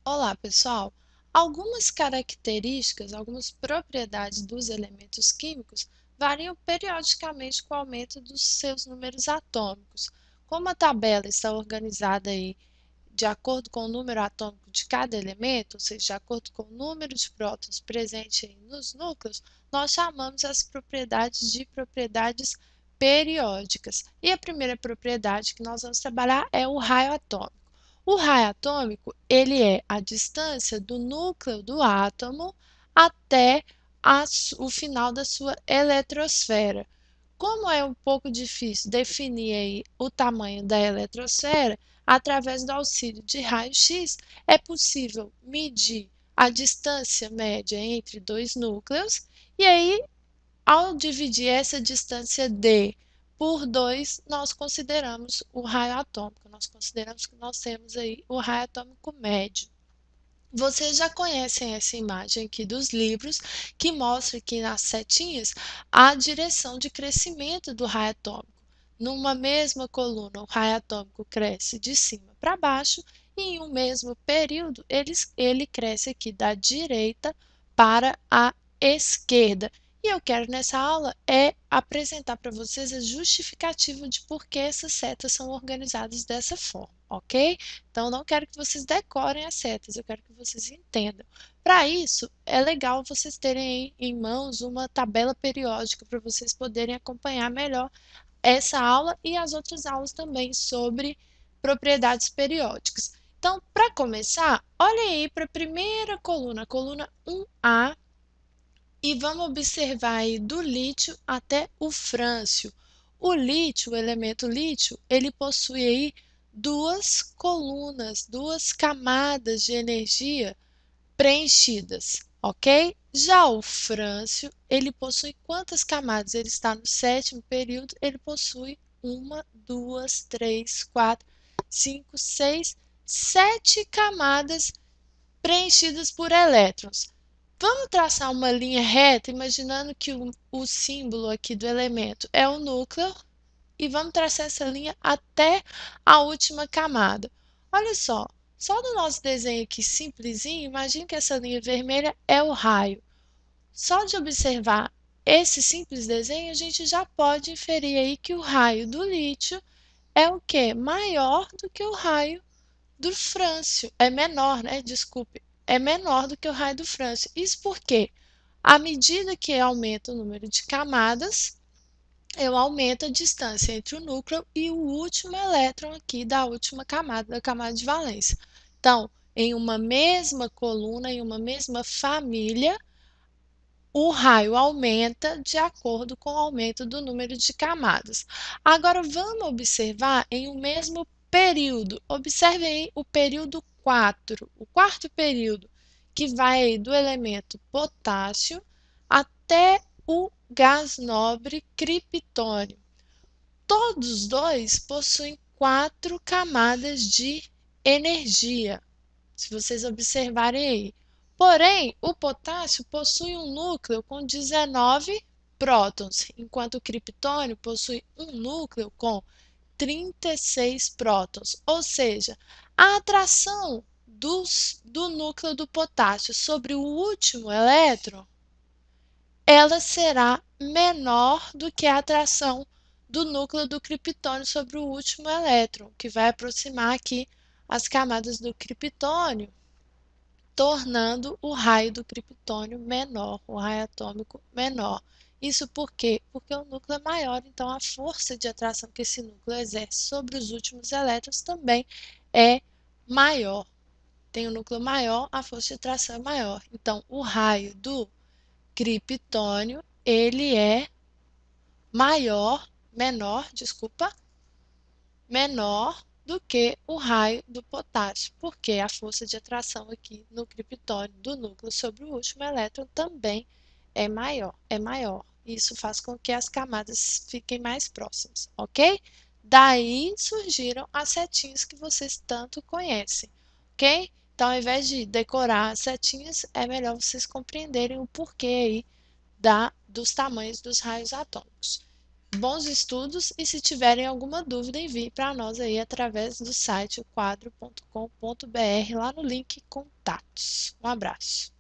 Olá, pessoal! Algumas características, algumas propriedades dos elementos químicos variam periodicamente com o aumento dos seus números atômicos. Como a tabela está organizada aí de acordo com o número atômico de cada elemento, ou seja, de acordo com o número de prótons presente aí nos núcleos, nós chamamos as propriedades de propriedades periódicas. E a primeira propriedade que nós vamos trabalhar é o raio atômico. O raio atômico, ele é a distância do núcleo do átomo até o final da sua eletrosfera. Como é um pouco difícil definir aí o tamanho da eletrosfera, através do auxílio de raio-x, é possível medir a distância média entre dois núcleos, e aí, ao dividir essa distância d por 2, nós consideramos o raio atômico, nós consideramos que nós temos aí o raio atômico médio. Vocês já conhecem essa imagem aqui dos livros, que mostra aqui nas setinhas a direção de crescimento do raio atômico. Numa mesma coluna, o raio atômico cresce de cima para baixo e em um mesmo período ele cresce aqui da direita para a esquerda. E eu quero nessa aula apresentar para vocês a justificativa de por que essas setas são organizadas dessa forma, ok? Então, não quero que vocês decorem as setas, eu quero que vocês entendam. Para isso, é legal vocês terem em mãos uma tabela periódica para vocês poderem acompanhar melhor essa aula e as outras aulas também sobre propriedades periódicas. Então, para começar, olhem aí para a primeira coluna, a coluna 1A, e vamos observar aí do lítio até o frâncio. O lítio, o elemento lítio, ele possui aí duas colunas, duas camadas de energia preenchidas, ok? Já o frâncio, ele possui quantas camadas? Ele está no sétimo período, ele possui uma, duas, três, quatro, cinco, seis, sete camadas preenchidas por elétrons. Vamos traçar uma linha reta, imaginando que o símbolo aqui do elemento é o núcleo, e vamos traçar essa linha até a última camada. Olha só do nosso desenho aqui simplesinho, imagine que essa linha vermelha é o raio. Só de observar esse simples desenho, a gente já pode inferir aí que o raio do lítio é o quê? Maior do que o raio do frâncio. É menor, né? Desculpe. É menor do que o raio do frâncio. Isso porque, à medida que aumenta o número de camadas, eu aumento a distância entre o núcleo e o último elétron aqui da última camada, da camada de valência. Então, em uma mesma coluna, em uma mesma família, o raio aumenta de acordo com o aumento do número de camadas. Agora, vamos observar em um mesmo período. Observem aí o período 4, o quarto período, que vai do elemento potássio até o gás nobre criptônio. Todos os dois possuem 4 camadas de energia, se vocês observarem aí. Porém, o potássio possui um núcleo com 19 prótons, enquanto o criptônio possui um núcleo com 36 prótons. Ou seja, a atração do núcleo do potássio sobre o último elétron, ela será menor do que a atração do núcleo do criptônio sobre o último elétron, que vai aproximar aqui as camadas do criptônio, tornando o raio do criptônio menor, o raio atômico menor. Isso por quê? Porque o núcleo é maior, então a força de atração que esse núcleo exerce sobre os últimos elétrons também é maior. Tem um núcleo maior, a força de atração é maior. Então, o raio do criptônio, ele é menor do que o raio do potássio, porque a força de atração aqui no criptônio do núcleo sobre o último elétron também é maior. Isso faz com que as camadas fiquem mais próximas, ok? Daí surgiram as setinhas que vocês tanto conhecem, ok? Então, ao invés de decorar as setinhas, é melhor vocês compreenderem o porquê aí dos tamanhos dos raios atômicos. Bons estudos e se tiverem alguma dúvida, envie para nós aí através do site quadro.com.br lá no link contatos. Um abraço.